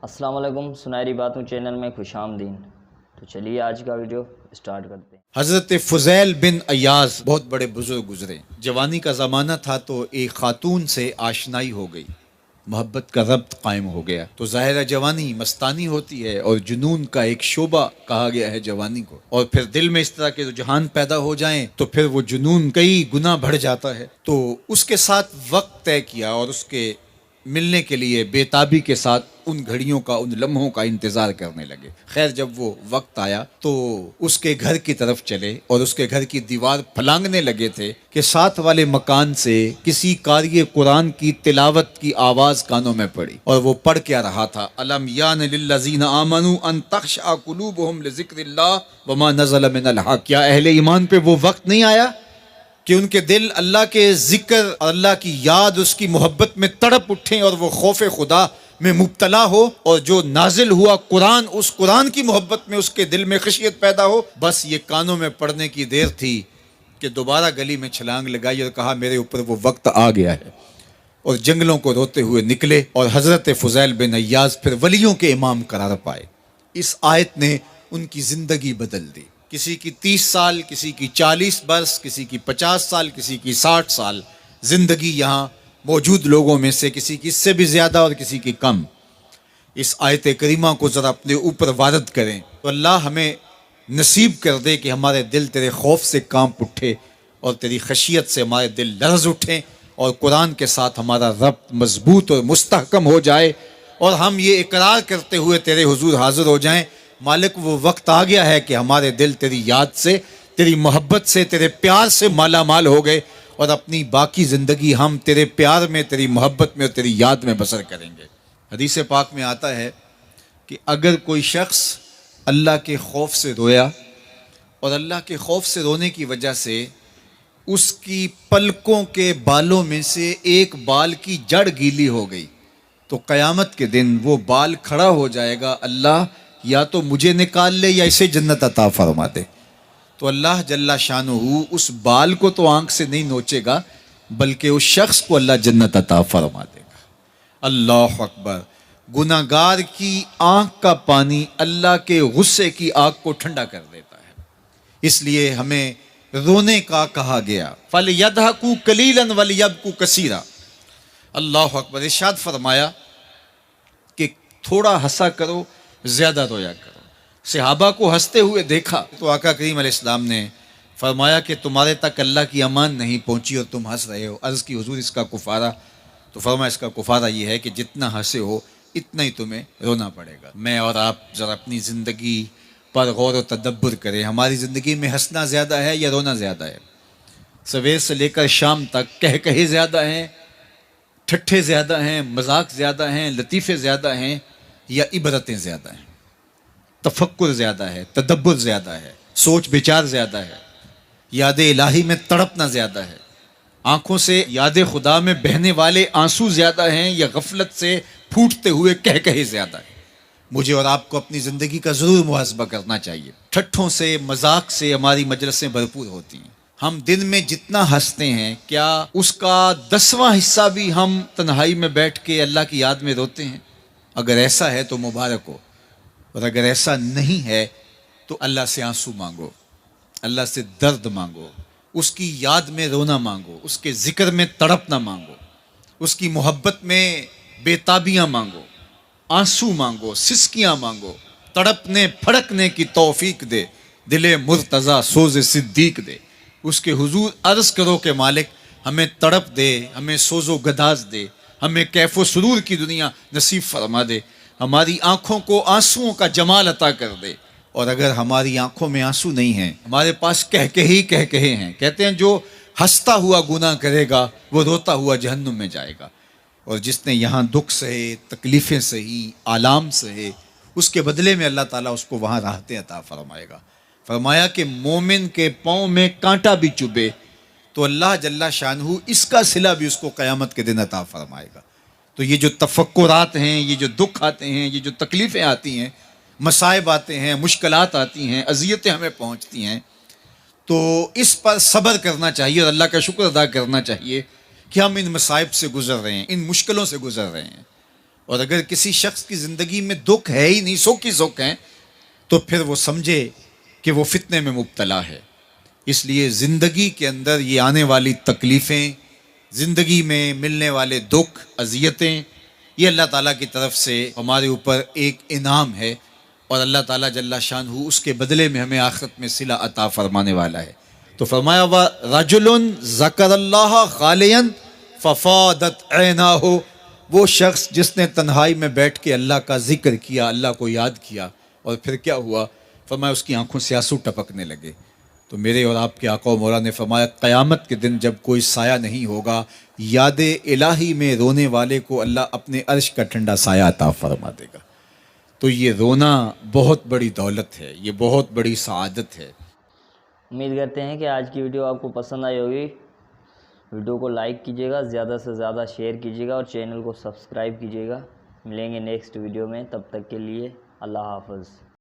السلام علیکم، سنہری باتوں چینل میں خوش آمدین۔ تو چلیے آج کا ویڈیو سٹارٹ کرتے ہیں۔ حضرت فضیل بن ایاز بہت بڑے بزرگ گزرے۔ جوانی کا زمانہ تھا تو ایک خاتون سے آشنائی ہو گئی، محبت کا ربط قائم ہو گیا۔ تو ظاہرہ جوانی مستانی ہوتی ہے اور جنون کا ایک شعبہ کہا گیا ہے جوانی کو، اور پھر دل میں اس طرح کے رجحان پیدا ہو جائیں تو پھر وہ جنون کئی گنا بڑھ جاتا ہے۔ تو اس کے ساتھ وقت طے کیا اور اس کے ملنے کے لیے بے تابی کے ساتھ ان گھڑیوں کا، ان لمحوں کا انتظار کرنے لگے۔ خیر جب وہ وقت آیا تو اس کے گھر کی طرف چلے اور اس کے گھر کی دیوار پھلانگنے لگے تھے کہ ساتھ والے مکان سے کسی قاری قرآن کی تلاوت کی آواز کانوں میں پڑی، اور وہ پڑھ کیا رہا تھا، الم یان للذین آمنوا ان تخشع قلوبہم لذکر اللہ وما نزل من الحق۔ کیا اہل ایمان پہ وہ وقت نہیں آیا کہ ان کے دل اللہ کے ذکر اور اللہ کی یاد، اس کی محبت میں تڑپ اٹھیں اور وہ خوف خدا میں مبتلا ہو، اور جو نازل ہوا قرآن، اس قرآن کی محبت میں اس کے دل میں خشیت پیدا ہو؟ بس یہ کانوں میں پڑنے کی دیر تھی کہ دوبارہ گلی میں چھلانگ لگائی اور کہا میرے اوپر وہ وقت آ گیا ہے، اور جنگلوں کو روتے ہوئے نکلے، اور حضرت فضیل بن ایاز پھر ولیوں کے امام قرار پائے۔ اس آیت نے ان کی زندگی بدل دی۔ کسی کی 30 سال، کسی کی 40 برس، کسی کی 50 سال، کسی کی 60 سال زندگی یہاں موجود لوگوں میں سے کسی کی اس سے بھی زیادہ اور کسی کی کم۔ اس آیت کریمہ کو ذرا اپنے اوپر وارد کریں تو اللہ ہمیں نصیب کر دے کہ ہمارے دل تیرے خوف سے کانپ اٹھے اور تیری خشیت سے ہمارے دل لرز اٹھیں، اور قرآن کے ساتھ ہمارا ربط مضبوط اور مستحکم ہو جائے، اور ہم یہ اقرار کرتے ہوئے تیرے حضور حاضر ہو جائیں، مالک وہ وقت آ گیا ہے کہ ہمارے دل تیری یاد سے، تیری محبت سے، تیرے پیار سے مالا مال ہو گئے، اور اپنی باقی زندگی ہم تیرے پیار میں، تیری محبت میں اور تیری یاد میں بسر کریں گے۔ حدیث پاک میں آتا ہے کہ اگر کوئی شخص اللہ کے خوف سے رویا اور اللہ کے خوف سے رونے کی وجہ سے اس کی پلکوں کے بالوں میں سے ایک بال کی جڑ گیلی ہو گئی تو قیامت کے دن وہ بال کھڑا ہو جائے گا، اللہ یا تو مجھے نکال لے یا اسے جنت عطا فرما دے۔ تو اللہ جل شانہ اس بال کو تو آنکھ سے نہیں نوچے گا، بلکہ اس شخص کو اللہ جنت عطا فرما دے گا۔ اللہ اکبر۔ گناہ گار کی آنکھ کا پانی اللہ کے غصے کی آگ کو ٹھنڈا کر دیتا ہے، اس لیے ہمیں رونے کا کہا گیا، فَلْيَضْحَكُوا قَلِيلًا وَلْيَبْكُوا كَثِيرًا۔ اللہ اکبر۔ ارشاد فرمایا کہ تھوڑا ہنسا کرو، زیادہ رویا کرو۔ صحابہ کو ہنستے ہوئے دیکھا تو آقا کریم علیہ السلام نے فرمایا کہ تمہارے تک اللہ کی امان نہیں پہنچی اور تم ہنس رہے ہو۔ عرض کی حضور اس کا کفارہ؟ تو فرمایا اس کا کفارہ یہ ہے کہ جتنا ہنسے ہو اتنا ہی تمہیں رونا پڑے گا۔ میں اور آپ ذرا اپنی زندگی پر غور و تدبر کریں، ہماری زندگی میں ہنسنا زیادہ ہے یا رونا زیادہ ہے؟ سویر سے لے کر شام تک کہے زیادہ ہیں، ٹھٹھے زیادہ ہیں، مذاق زیادہ ہیں، لطیفے زیادہ ہیں، یا عبرتیں زیادہ ہیں؟ تفکر زیادہ ہے، تدبر زیادہ ہے، سوچ بچار زیادہ ہے، یاد الہی میں تڑپنا زیادہ ہے، آنکھوں سے یاد خدا میں بہنے والے آنسو زیادہ ہیں، یا غفلت سے پھوٹتے ہوئے کہے زیادہ ہیں؟ مجھے اور آپ کو اپنی زندگی کا ضرور محاسبہ کرنا چاہیے۔ ٹھٹھوں سے، مذاق سے ہماری مجلسیں بھرپور ہوتی ہیں۔ ہم دن میں جتنا ہنستے ہیں، کیا اس کا 10واں حصہ بھی ہم تنہائی میں بیٹھ کے اللہ کی یاد میں روتے ہیں؟ اگر ایسا ہے تو مبارک ہو، اور اگر ایسا نہیں ہے تو اللہ سے آنسو مانگو، اللہ سے درد مانگو، اس کی یاد میں رونا مانگو، اس کے ذکر میں تڑپنا مانگو، اس کی محبت میں بے تابیاں مانگو، آنسو مانگو، سسکیاں مانگو، تڑپنے پھڑکنے کی توفیق دے، دل مرتضیٰ سوز صدیق دے۔ اس کے حضور عرض کرو کہ مالک ہمیں تڑپ دے، ہمیں سوز و گداز دے، ہمیں کیف و سرور کی دنیا نصیب فرما دے، ہماری آنکھوں کو آنسوؤں کا جمال عطا کر دے۔ اور اگر ہماری آنکھوں میں آنسو نہیں ہیں، ہمارے پاس کہے ہیں، کہتے ہیں جو ہنستا ہوا گناہ کرے گا وہ روتا ہوا جہنم میں جائے گا، اور جس نے یہاں دکھ سہے، تکلیفیں سہی، آلام سہے، اس کے بدلے میں اللہ تعالیٰ اس کو وہاں راحتیں عطا فرمائے گا۔ فرمایا کہ مومن کے پاؤں میں کانٹا بھی چبھے تو اللہ جل شانہ اس کا صلہ بھی اس کو قیامت کے دن عطا فرمائے گا۔ تو یہ جو تفکرات ہیں، یہ جو دکھ آتے ہیں، یہ جو تکلیفیں آتی ہیں، مصائب آتے ہیں، مشکلات آتی ہیں، اذیتیں ہمیں پہنچتی ہیں، تو اس پر صبر کرنا چاہیے اور اللہ کا شکر ادا کرنا چاہیے کہ ہم ان مصائب سے گزر رہے ہیں، ان مشکلوں سے گزر رہے ہیں، اور اگر کسی شخص کی زندگی میں دکھ ہے ہی نہیں، سکھ ہی سکھ ہیں، تو پھر وہ سمجھے کہ وہ فتنے میں مبتلا ہے۔ اس لیے زندگی کے اندر یہ آنے والی تکلیفیں، زندگی میں ملنے والے دکھ، اذیتیں، یہ اللہ تعالیٰ کی طرف سے ہمارے اوپر ایک انعام ہے، اور اللہ تعالیٰ جل شانہ اس کے بدلے میں ہمیں آخرت میں صلہ عطا فرمانے والا ہے۔ تو فرمایا رجل ذکر اللہ خالیا ففاضت عیناہ، وہ شخص جس نے تنہائی میں بیٹھ کے اللہ کا ذکر کیا، اللہ کو یاد کیا، اور پھر کیا ہوا؟ فرمایا اس کی آنکھوں سے آنسو ٹپکنے لگے۔ تو میرے اور آپ کے آقا و مولا نے فرمایا قیامت کے دن جب کوئی سایہ نہیں ہوگا، یاد الہی میں رونے والے کو اللہ اپنے عرش کا ٹھنڈا سایہ عطا فرما دے گا۔ تو یہ رونا بہت بڑی دولت ہے، یہ بہت بڑی سعادت ہے۔ امید کرتے ہیں کہ آج کی ویڈیو آپ کو پسند آئی ہوگی۔ ویڈیو کو لائک کیجیے گا، زیادہ سے زیادہ شیئر کیجیے گا، اور چینل کو سبسکرائب کیجیے گا۔ ملیں گے نیکسٹ ویڈیو میں، تب تک کے لیے اللہ حافظ۔